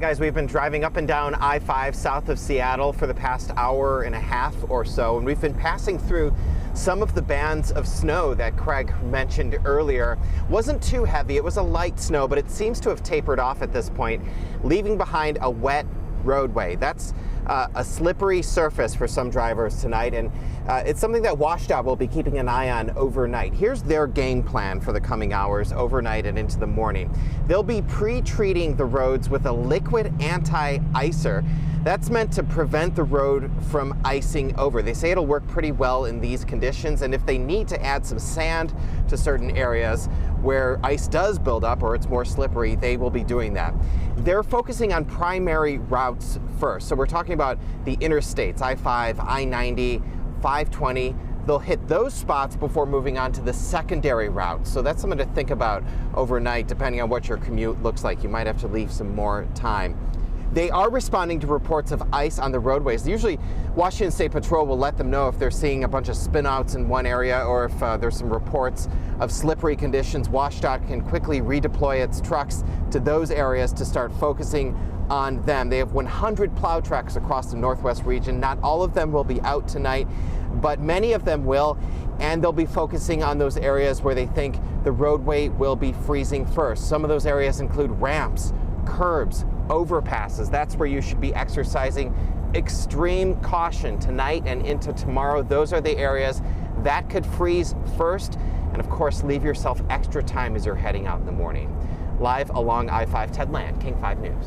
Guys, we've been driving up and down I-5 south of Seattle for the past hour and a half or so, and we've been passing through some of the bands of snow that Craig mentioned earlier. Wasn't too heavy, it was a light snow, but it seems to have tapered off at this point, leaving behind a wet roadway. That's a slippery surface for some drivers tonight, and it's something that WSDOT will be keeping an eye on overnight. Here's their game plan for the coming hours, overnight and into the morning. They'll be pre-treating the roads with a liquid anti-icer. That's meant to prevent the road from icing over. They say it'll work pretty well in these conditions, and if they need to add some sand to certain areas where ice does build up or it's more slippery, they will be doing that. They're focusing on primary routes first. So we're talking about the interstates, I-5, I-90, 520. They'll hit those spots before moving on to the secondary routes. So that's something to think about overnight, depending on what your commute looks like. You might have to leave some more time. They are responding to reports of ice on the roadways. Usually, Washington State Patrol will let them know if they're seeing a bunch of spinouts in one area or if there's some reports of slippery conditions. WSDOT can quickly redeploy its trucks to those areas to start focusing on them. They have 100 plow trucks across the Northwest region. Not all of them will be out tonight, but many of them will, and they'll be focusing on those areas where they think the roadway will be freezing first. Some of those areas include ramps, curbs, overpasses. That's where you should be exercising extreme caution tonight and into tomorrow. Those are the areas that could freeze first. And of course, leave yourself extra time as you're heading out in the morning. Live along I-5, Ted Land, King 5 News.